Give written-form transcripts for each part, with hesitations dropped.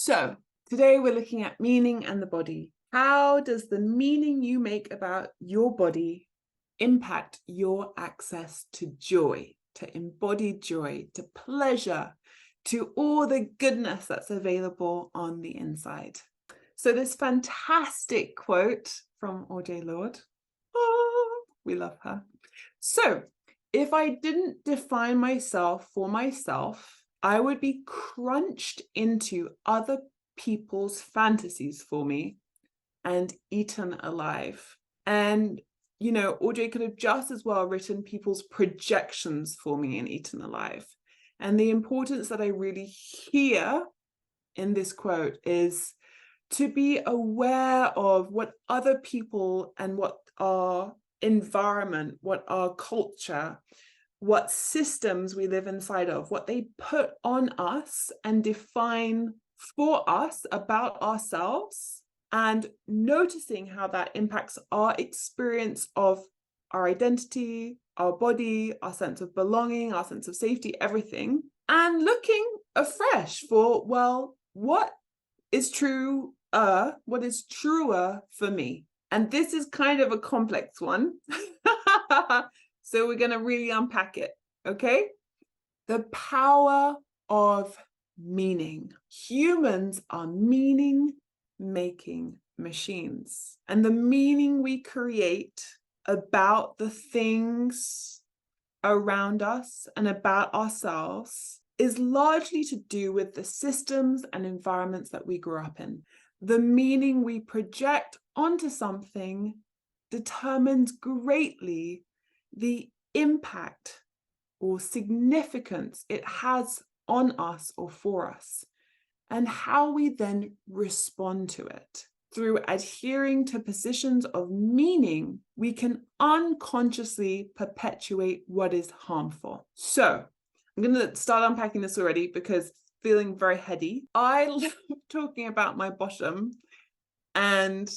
So today we're looking at meaning and the body. How does the meaning you make about your body impact your access to joy, to embodied joy, to pleasure, to all the goodness that's available on the inside? So this fantastic quote from Audre Lorde, we love her. So if I didn't define myself for myself, I would be crunched into other people's fantasies for me and eaten alive. And, you know, Audre could have just as well written people's projections for me and eaten alive. And the importance that I really hear in this quote is to be aware of what other people and what our environment, what our culture, what systems we live inside of, what they put on us and define for us about ourselves, and noticing how that impacts our experience of our identity, our body, our sense of belonging, our sense of safety, everything, and looking afresh for, well, what is true, what is truer for me? And this is kind of a complex one. So we're going to really unpack it, okay? The power of meaning. Humans are meaning-making machines. And the meaning we create about the things around us and about ourselves is largely to do with the systems and environments that we grew up in. The meaning we project onto something determines greatly the impact or significance it has on us or for us, and how we then respond to it. Through adhering to positions of meaning, we can unconsciously perpetuate what is harmful. So I'm going to start unpacking this already because feeling very heady. I love talking about my bottom, and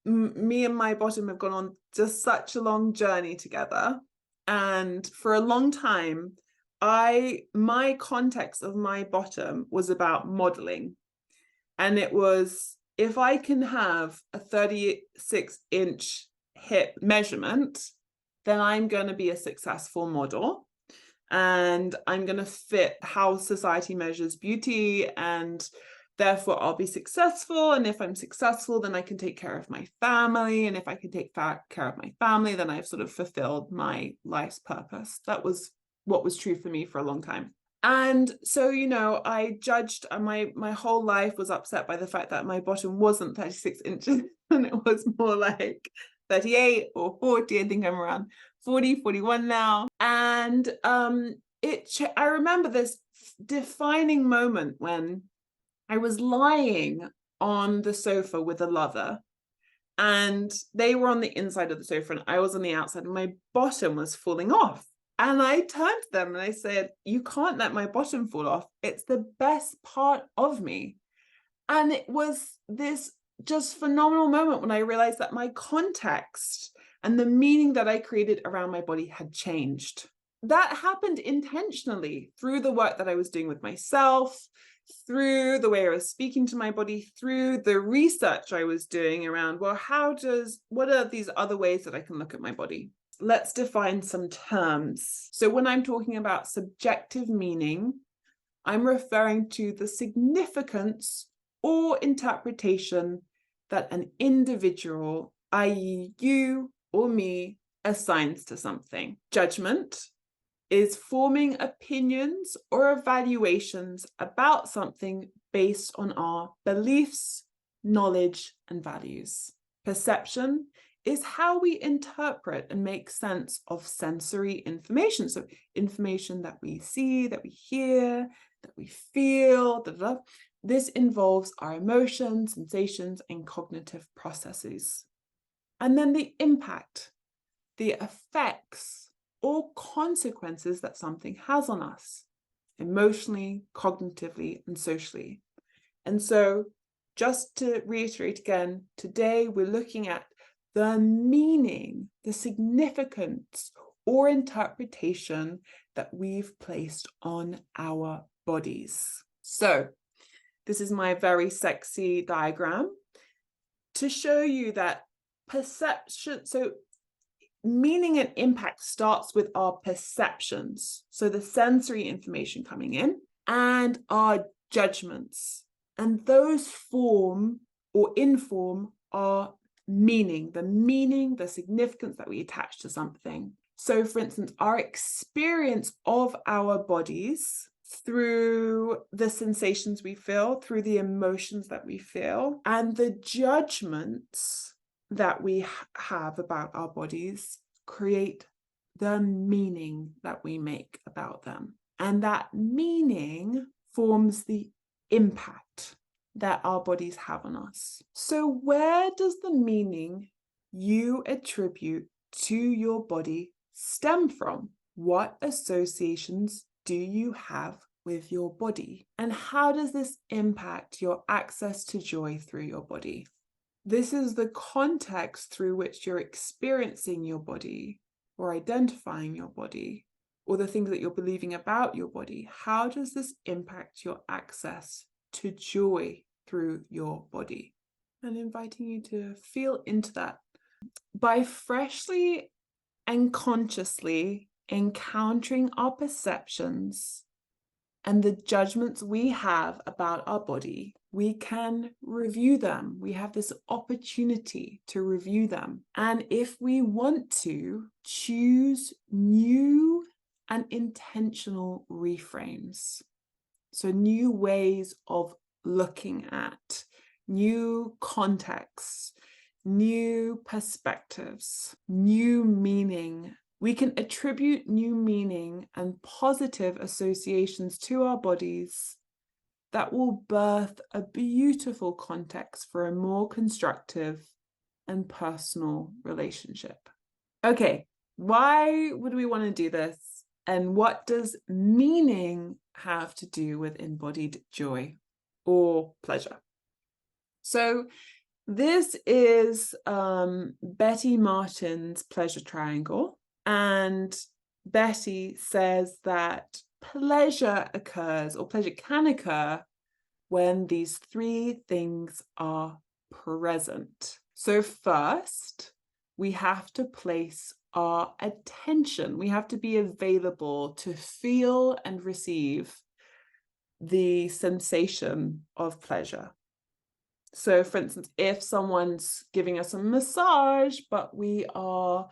me and my bottom have gone on just such a long journey together. And for a long time, my context of my bottom was about modeling. And it was, if I can have a 36-inch hip measurement, then I'm going to be a successful model. And I'm going to fit how society measures beauty, and therefore I'll be successful. And if I'm successful, then I can take care of my family. And if I can take care of my family, then I've sort of fulfilled my life's purpose. That was what was true for me for a long time. And so, you know, I judged, my whole life was upset by the fact that my bottom wasn't 36 inches and it was more like 38 or 40. I think I'm around 40, 41 now. And I remember this defining moment when I was lying on the sofa with a lover, and they were on the inside of the sofa and I was on the outside, and my bottom was falling off. And I turned to them and I said, you can't let my bottom fall off. It's the best part of me. And it was this just phenomenal moment when I realized that my context and the meaning that I created around my body had changed. That happened intentionally through the work that I was doing with myself, through the way I was speaking to my body, through the research I was doing around, well, what are these other ways that I can look at my body? Let's define some terms. So when I'm talking about subjective meaning, I'm referring to the significance or interpretation that an individual, i.e. you or me, assigns to something. Judgment is forming opinions or evaluations about something based on our beliefs, knowledge, and values. Perception is how we interpret and make sense of sensory information. So information that we see, that we hear, that we feel, This involves our emotions, sensations, and cognitive processes. And then the impact, the effects or consequences that something has on us, emotionally, cognitively, and socially. And so just to reiterate again, today we're looking at the meaning, the significance or interpretation that we've placed on our bodies. So This is my very sexy diagram to show you that perception, so meaning and impact starts with our perceptions. So the sensory information coming in and our judgments. And those form or inform our meaning, the significance that we attach to something. So for instance, our experience of our bodies through the sensations we feel, through the emotions that we feel, and the judgments that we have about our bodies create the meaning that we make about them. And that meaning forms the impact that our bodies have on us. So where does the meaning you attribute to your body stem from? What associations do you have with your body? And how does this impact your access to joy through your body? This is the context through which you're experiencing your body or identifying your body or the things that you're believing about your body. How does this impact your access to joy through your body? And inviting you to feel into that by freshly and consciously encountering our perceptions and the judgments we have about our body, we can review them. We have this opportunity to review them. And if we want to, choose new and intentional reframes. So new ways of looking at, new contexts, new perspectives, new meaning. We can attribute new meaning and positive associations to our bodies that will birth a beautiful context for a more constructive and personal relationship. Okay, why would we want to do this? And what does meaning have to do with embodied joy or pleasure? So this is Betty Martin's pleasure triangle. And Betty says that pleasure occurs, or pleasure can occur, when these three things are present. So first, we have to place our attention. We have to be available to feel and receive the sensation of pleasure. So for instance, if someone's giving us a massage, but we are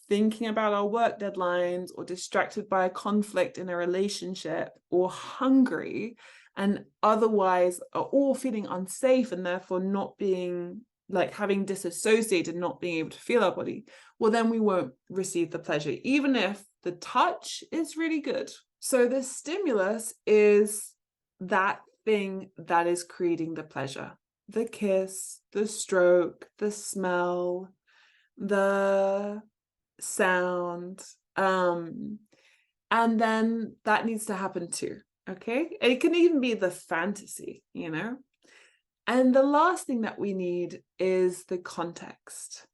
thinking about our work deadlines or distracted by a conflict in a relationship or hungry and otherwise are all feeling unsafe and therefore not being like having disassociated, not being able to feel our body, well, then we won't receive the pleasure, even if the touch is really good. So the stimulus is that thing that is creating the pleasure. The kiss, the stroke, the smell, the sound, and then that needs to happen too. Okay, it can even be the fantasy, you know. And the last thing that we need is the context.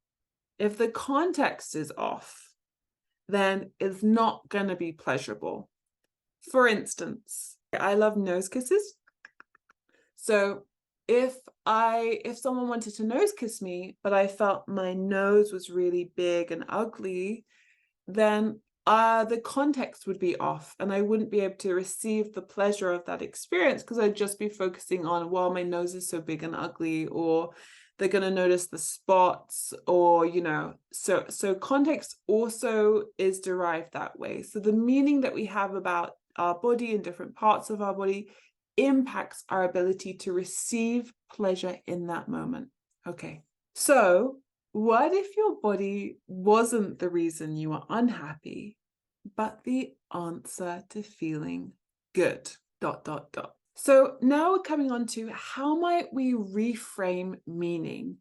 If the context is off, then it's not going to be pleasurable. For instance, I love nose kisses. So if someone wanted to nose kiss me, but I felt my nose was really big and ugly, then the context would be off and I wouldn't be able to receive the pleasure of that experience because I'd just be focusing on, well, my nose is so big and ugly, or they're going to notice the spots, or, you know, so context also is derived that way. So the meaning that we have about our body and different parts of our body impacts our ability to receive pleasure in that moment. Okay, so what if your body wasn't the reason you were unhappy, but the answer to feeling good, ... So now we're coming on to how might we reframe meaning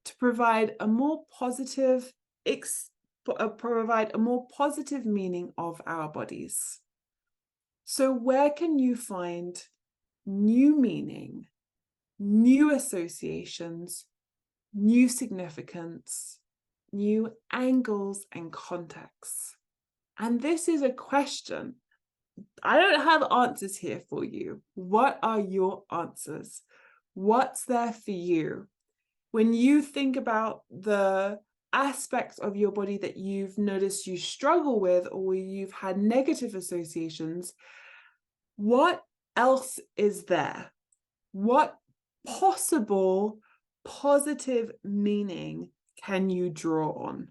to provide a more positive meaning of our bodies. So where can you find new meaning, new associations, new significance, new angles and contexts? And this is a question I don't have answers here for you. What are your answers? What's there for you? When you think about the aspects of your body that you've noticed you struggle with, or you've had negative associations, what else is there? What possible positive meaning can you draw on?